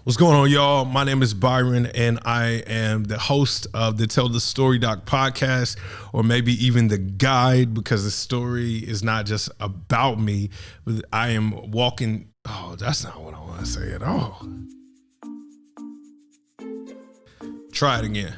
What's going on, y'all? My name is Byron, and I am the host of the Tell the Story Doc podcast, or maybe even the guide, because the story is not just about me, but I am walking. Oh, that's not what I want to say at all. Try it again.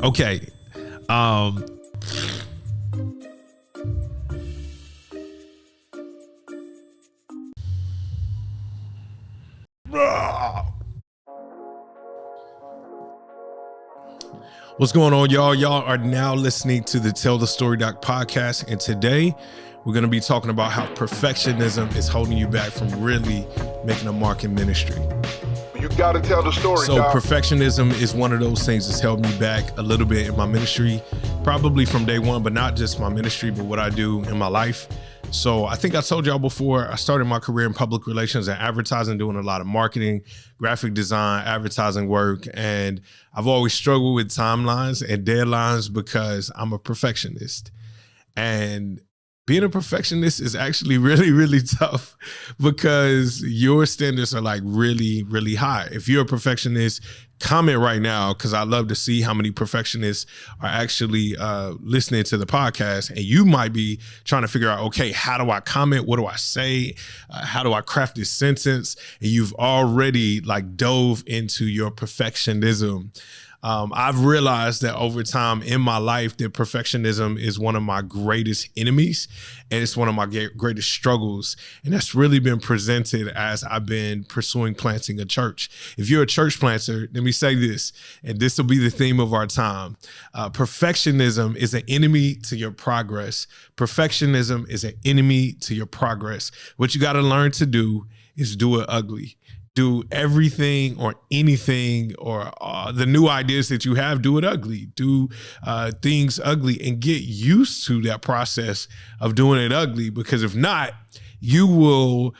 Okay. What's going on, y'all? Y'all are now listening to the Tell the Story Doc podcast, and today we're going to be talking about how perfectionism is holding you back from really making a mark in ministry. You gotta tell the story, So Doc. perfectionism is one of those things that's held me back a little bit in my ministry, probably from day one, but not just my ministry, but what I do in my life. So I think I told y'all before, I started my career in public relations and advertising, doing a lot of marketing, graphic design, advertising work. And I've always struggled with timelines and deadlines because I'm a perfectionist. And being a perfectionist is actually really, really tough because your standards are like really, really high. If you're a perfectionist, comment right now, because I love to see how many perfectionists are actually listening to the podcast. And you might be trying to figure out, okay, how do I comment? What do I say? How do I craft this sentence? And you've already like dove into your perfectionism. I've realized that over time in my life that perfectionism is one of my greatest enemies, and it's one of my greatest struggles. And that's really been presented as I've been pursuing planting a church. If you're a church planter, let me say this, and this will be the theme of our time. Perfectionism is an enemy to your progress. Perfectionism is an enemy to your progress. What you got to learn to do is do it ugly. Do everything or anything or the new ideas that you have, do it ugly. Do things ugly and get used to that process of doing it ugly, because if not, you will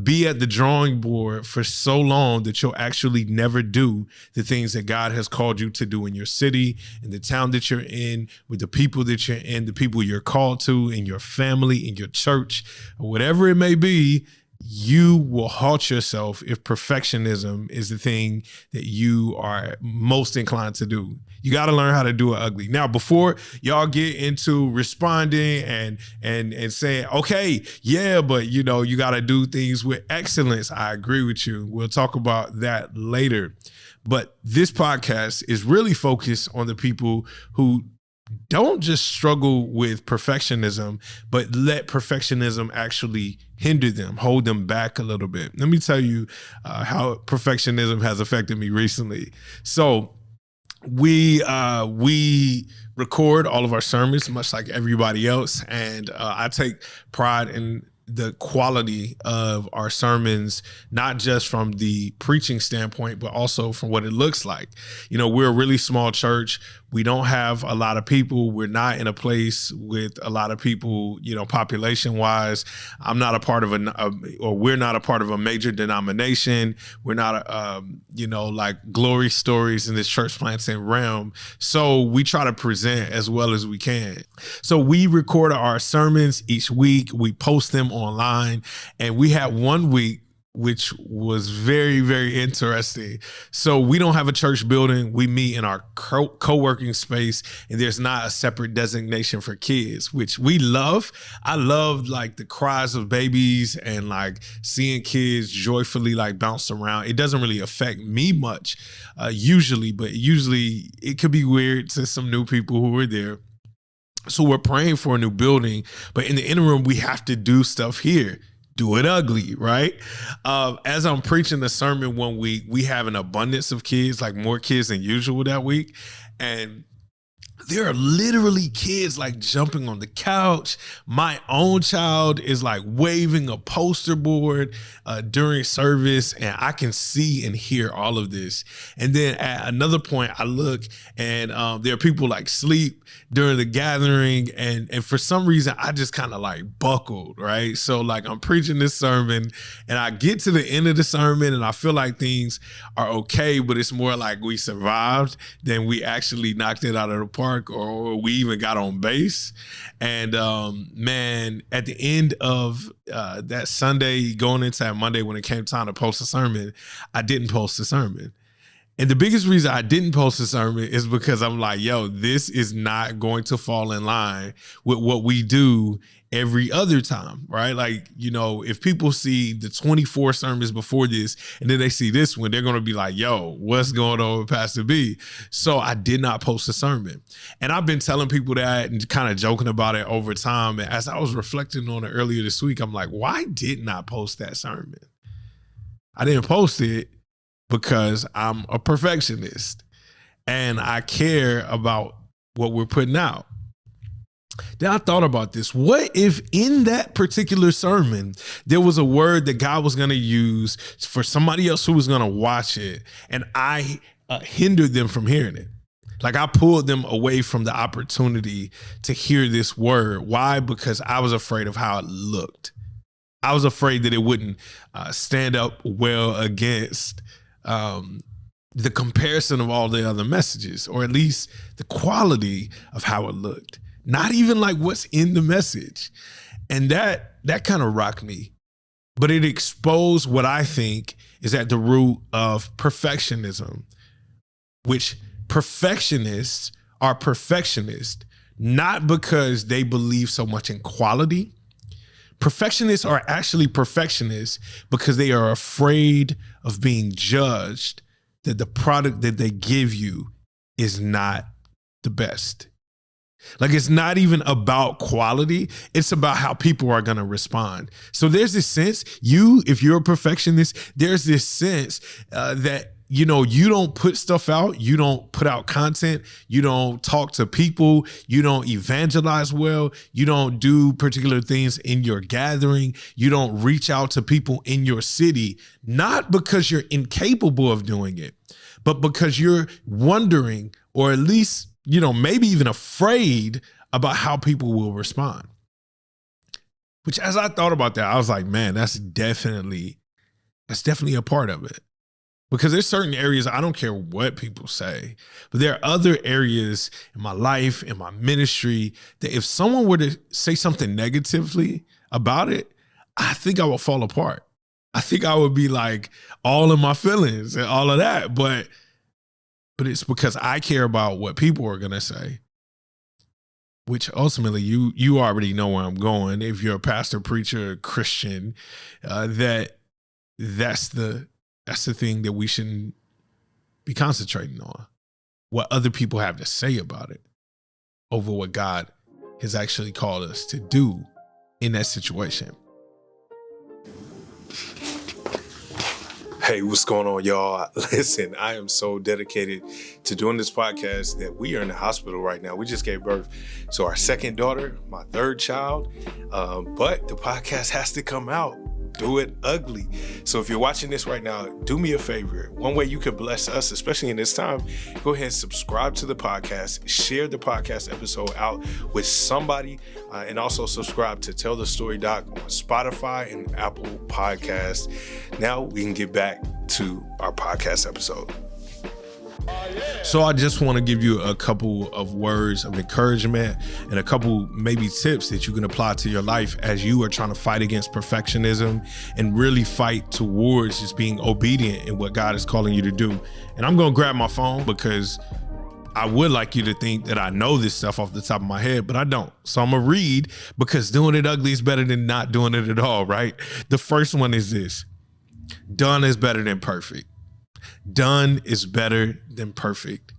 be at the drawing board for so long that you'll actually never do the things that God has called you to do in your city, in the town that you're in, with the people that you're in, the people you're called to, in your family, in your church, or whatever it may be. You will halt yourself if perfectionism is the thing that you are most inclined to do. You got to learn how to do it ugly. Now, before y'all get into responding and saying, okay, yeah, but you know, you got to do things with excellence. I agree with you. We'll talk about that later. But this podcast is really focused on the people who don't just struggle with perfectionism, but let perfectionism actually hinder them, hold them back a little bit. Let me tell you how perfectionism has affected me recently. So we record all of our sermons, much like everybody else, and I take pride in the quality of our sermons, not just from the preaching standpoint, but also from what it looks like. You know, we're a really small church. We don't have a lot of people. We're not in a place with a lot of people, you know, population wise. I'm not a part of we're not a part of a major denomination. We're not, like glory stories in this church planting realm. So we try to present as well as we can. So we record our sermons each week. We post them online, and we had one week which was very, very interesting. So we don't have a church building. We meet in our co-working space, and there's not a separate designation for kids, which we love. I love like the cries of babies and like seeing kids joyfully like bounce around. It doesn't really affect me much usually, but usually it could be weird to some new people who are there. So we're praying for a new building, but in the interim, we have to do stuff here. Do it ugly, right? As I'm preaching the sermon one week, we have an abundance of kids, like more kids than usual that week. And there are literally kids like jumping on the couch. My own child is like waving a poster board during service, and I can see and hear all of this. And then at another point, I look and there are people like sleep during the gathering, and for some reason, I just kind of like buckled, right? So like I'm preaching this sermon, and I get to the end of the sermon, and I feel like things are okay, but it's more like we survived than we actually knocked it out of the park or we even got on base. And man, at the end of that Sunday going into that Monday when it came time to post a sermon, I didn't post a sermon. And the biggest reason I didn't post a sermon is because I'm like, yo, this is not going to fall in line with what we do every other time, right? Like, you know, if people see the 24 sermons before this and then they see this one, they're going to be like, yo, what's going on with Pastor B? So I did not post a sermon. And I've been telling people that and kind of joking about it over time. And as I was reflecting on it earlier this week, I'm like, why didn't I post that sermon? I didn't post it because I'm a perfectionist and I care about what we're putting out. Then I thought about this. What if in that particular sermon, there was a word that God was going to use for somebody else who was going to watch it, and I hindered them from hearing it? Like I pulled them away from the opportunity to hear this word. Why? Because I was afraid of how it looked. I was afraid that it wouldn't stand up well against the comparison of all the other messages, or at least the quality of how it looked. Not even like what's in the message. And that kind of rocked me. But it exposed what I think is at the root of perfectionism, which perfectionists are perfectionists, not because they believe so much in quality. Perfectionists are actually perfectionists because they are afraid of being judged that the product that they give you is not the best. Like it's not even about quality. It's about how people are going to respond. So there's this sense if you're a perfectionist, there's this sense that, you know, you don't put stuff out. You don't put out content. You don't talk to people. You don't evangelize well. You don't do particular things in your gathering. You don't reach out to people in your city, not because you're incapable of doing it, but because you're wondering, or at least, you know, maybe even afraid about how people will respond. Which, as I thought about that, I was like, man, that's definitely a part of it. Because there's certain areas, I don't care what people say, but there are other areas in my life, in my ministry, that if someone were to say something negatively about it, I think I would fall apart. I think I would be like all in my feelings and all of that. But it's because I care about what people are going to say, which ultimately you already know where I'm going. If you're a pastor, preacher, Christian, that's the thing that we shouldn't be concentrating on, what other people have to say about it over what God has actually called us to do in that situation. Hey, what's going on, y'all? Listen, I am so dedicated to doing this podcast that we are in the hospital right now. We just gave birth to our second daughter, my third child, but the podcast has to come out. Do it ugly. So if you're watching this right now, do me a favor. One way you can bless us, especially in this time, go ahead and subscribe to the podcast, share the podcast episode out with somebody, and also subscribe to Tell the Story Doc on Spotify and Apple Podcasts. Now we can get back to our podcast episode. So I just want to give you a couple of words of encouragement and a couple maybe tips that you can apply to your life as you are trying to fight against perfectionism and really fight towards just being obedient in what God is calling you to do. And I'm going to grab my phone because I would like you to think that I know this stuff off the top of my head, but I don't. So I'm going to read, because doing it ugly is better than not doing it at all, right? The first one is this: done is better than perfect. Done is better than perfect.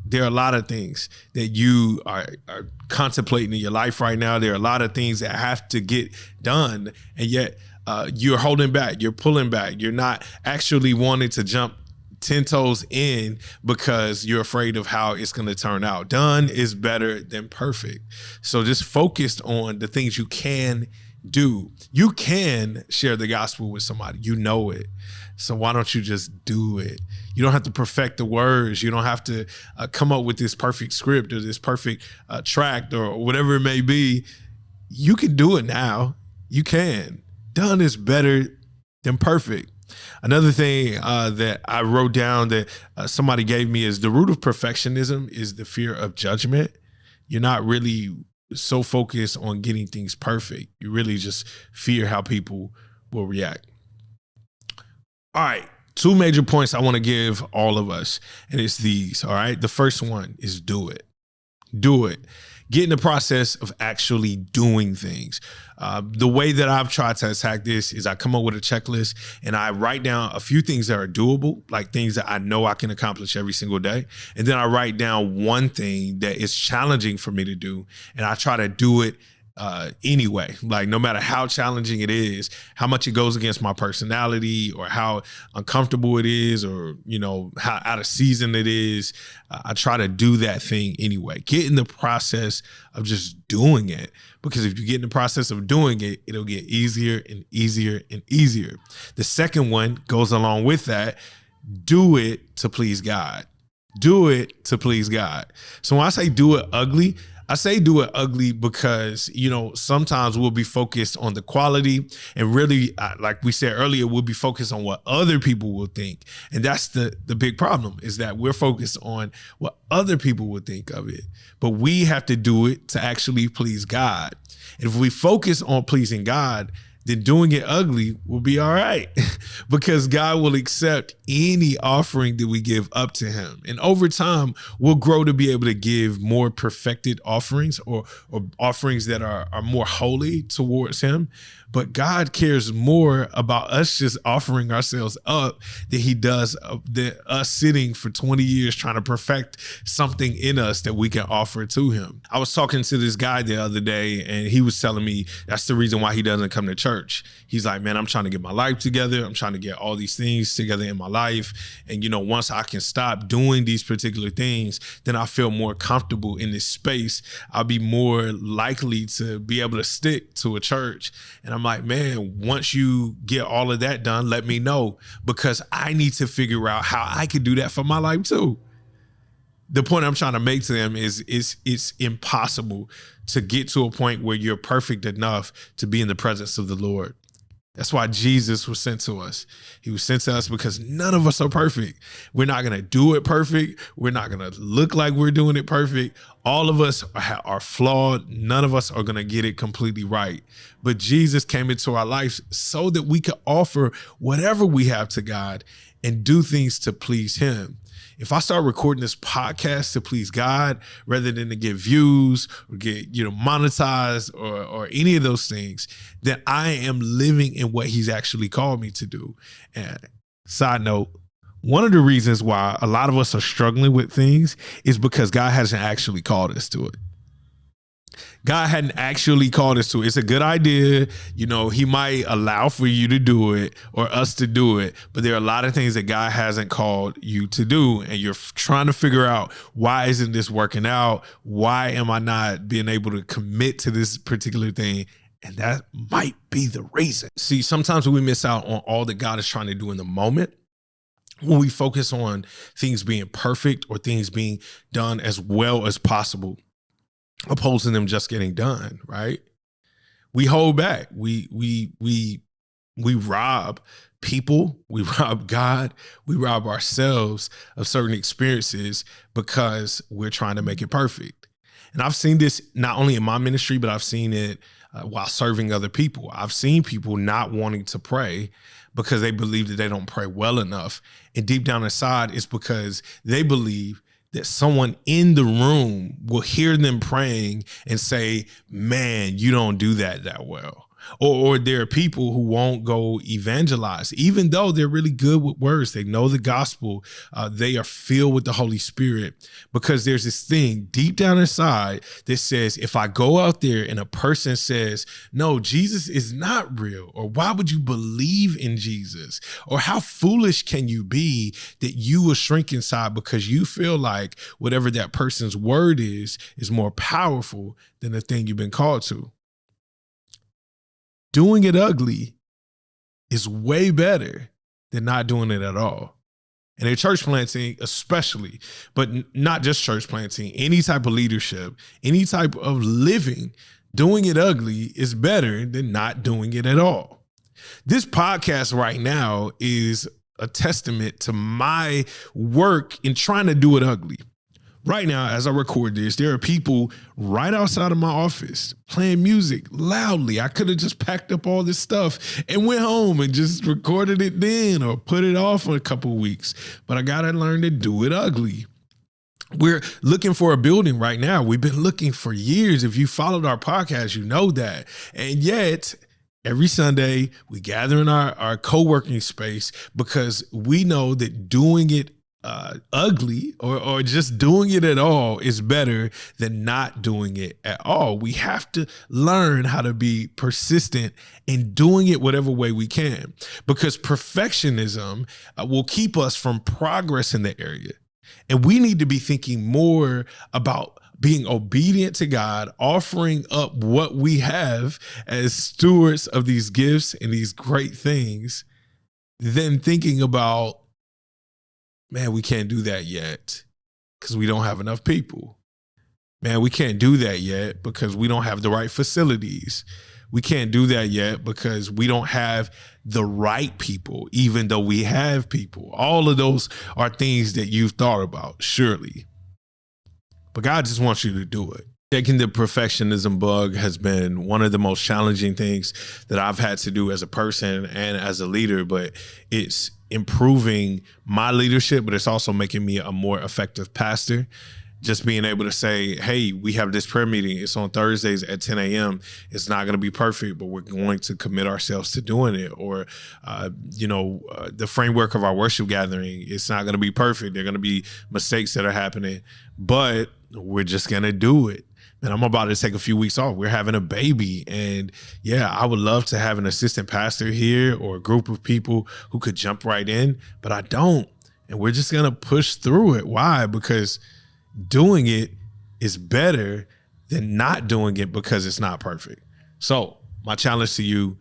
There are a lot of things that you are contemplating in your life right now. There are a lot of things that have to get done, and yet you're holding back, you're pulling back, you're not actually wanting to jump 10 toes in because you're afraid of how it's going to turn out. Done is better than perfect. So just focused on the things you can do. You can share the gospel with somebody. You know it. So why don't you just do it? You don't have to perfect the words. You don't have to come up with this perfect script or this perfect tract or whatever it may be. You can do it now. You can. Done is better than perfect. Another thing that I wrote down that somebody gave me is the root of perfectionism is the fear of judgment. You're not really so focused on getting things perfect. You really just fear how people will react. All right, 2 major points I want to give all of us, and it's these, all right? The first one is do it. Do it. Get in the process of actually doing things. The way that I've tried to attack this is I come up with a checklist and I write down a few things that are doable, like things that I know I can accomplish every single day. And then I write down one thing that is challenging for me to do, and I try to do it anyway, like no matter how challenging it is, how much it goes against my personality or how uncomfortable it is, or, you know, how out of season it is, I try to do that thing anyway. Get in the process of just doing it, because if you get in the process of doing it, it'll get easier and easier and easier. The second one goes along with that. Do it to please God. Do it to please God. So when I say do it ugly, I say do it ugly because, you know, sometimes we'll be focused on the quality, and really, like we said earlier, we'll be focused on what other people will think. And that's the big problem, is that we're focused on what other people will think of it. But we have to do it to actually please God. And if we focus on pleasing God, then doing it ugly will be all right, because God will accept any offering that we give up to him. And over time, we'll grow to be able to give more perfected offerings, or offerings that are more holy towards him. But God cares more about us just offering ourselves up than he does us sitting for 20 years trying to perfect something in us that we can offer to him. I was talking to this guy the other day, and he was telling me that's the reason why he doesn't come to church. He's like, man, I'm trying to get my life together. I'm trying to get all these things together in my life. And, you know, once I can stop doing these particular things, then I feel more comfortable in this space. I'll be more likely to be able to stick to a church. And I'm like, man, once you get all of that done, let me know, because I need to figure out how I can do that for my life too. The point I'm trying to make to them is it's impossible to get to a point where you're perfect enough to be in the presence of the Lord. That's why Jesus was sent to us. He was sent to us because none of us are perfect. We're not going to do it perfect. We're not going to look like we're doing it perfect. All of us are flawed. None of us are going to get it completely right. But Jesus came into our lives so that we could offer whatever we have to God and do things to please him. If I start recording this podcast to please God rather than to get views or get, you know, monetized or any of those things, then I am living in what he's actually called me to do. And side note, one of the reasons why a lot of us are struggling with things is because God hasn't actually called us to it. God hadn't actually called us to it. It's a good idea. You know, he might allow for you to do it or us to do it, but there are a lot of things that God hasn't called you to do. And you're trying to figure out, why isn't this working out? Why am I not being able to commit to this particular thing? And that might be the reason. See, sometimes we miss out on all that God is trying to do in the moment when we focus on things being perfect or things being done as well as possible, opposed to them just getting done, right? We hold back. We rob people, we rob God, we rob ourselves of certain experiences because we're trying to make it perfect. And I've seen this not only in my ministry, but I've seen it while serving other people. I've seen people not wanting to pray because they believe that they don't pray well enough. And deep down inside, it's because they believe that someone in the room will hear them praying and say, man, you don't do that well. Or there are people who won't go evangelize, even though they're really good with words. They know the gospel. They are filled with the Holy Spirit, because there's this thing deep down inside that says, if I go out there and a person says, no, Jesus is not real, or why would you believe in Jesus? Or how foolish can you be that you will shrink inside because you feel like whatever that person's word is more powerful than the thing you've been called to. Doing it ugly is way better than not doing it at all. And in church planting especially, but not just church planting, any type of leadership, any type of living, doing it ugly is better than not doing it at all. This podcast right now is a testament to my work in trying to do it ugly. Right now, as I record this, there are people right outside of my office playing music loudly. I could have just packed up all this stuff and went home and just recorded it then, or put it off for a couple of weeks. But I got to learn to do it ugly. We're looking for a building right now. We've been looking for years. If you followed our podcast, you know that. And yet, every Sunday, we gather in our co-working space because we know that doing it ugly or just doing it at all is better than not doing it at all. We have to learn how to be persistent in doing it whatever way we can, because perfectionism will keep us from progress in the area. And we need to be thinking more about being obedient to God, offering up what we have as stewards of these gifts and these great things, than thinking about, man, we can't do that yet because we don't have enough people. Man, we can't do that yet because we don't have the right facilities. We can't do that yet because we don't have the right people, even though we have people. All of those are things that you've thought about, surely. But God just wants you to do it. Taking the perfectionism bug has been one of the most challenging things that I've had to do as a person and as a leader, but it's improving my leadership, but it's also making me a more effective pastor. Just being able to say, hey, we have this prayer meeting. It's on Thursdays at 10 a.m. It's not going to be perfect, but we're going to commit ourselves to doing it. Or, the framework of our worship gathering, it's not going to be perfect. There are going to be mistakes that are happening, but we're just going to do it. And I'm about to take a few weeks off. We're having a baby. And yeah, I would love to have an assistant pastor here or a group of people who could jump right in, but I don't. And we're just going to push through it. Why? Because doing it is better than not doing it because it's not perfect. So my challenge to you,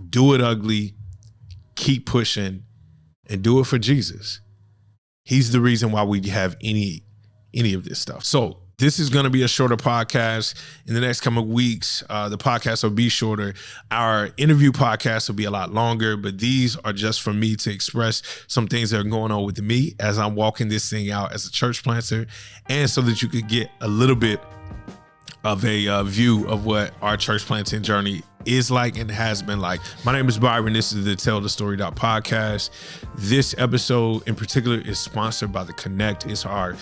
do it ugly, keep pushing, and do it for Jesus. He's the reason why we have any of this stuff. So this is going to be a shorter podcast. In the next coming weeks, the podcast will be shorter. Our interview podcast will be a lot longer, but these are just for me to express some things that are going on with me as I'm walking this thing out as a church planter, and so that you could get a little bit of a view of what our church planting journey is like and has been like. My name is Byron. This is the Tell the Story podcast. This episode in particular is sponsored by The Connect. It's our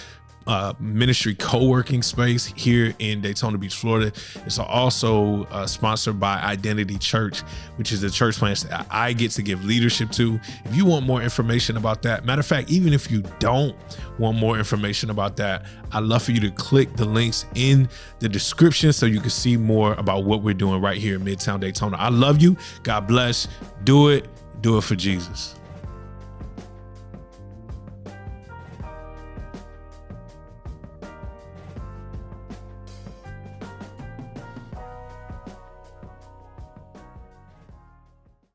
ministry co-working space here in Daytona Beach, Florida. It's also sponsored by Identity Church, which is the church plant that I get to give leadership to. If you want more information about that, matter of fact, even if you don't want more information about that, I'd love for you to click the links in the description so you can see more about what we're doing right here in Midtown Daytona. I love you. God bless. Do it for Jesus.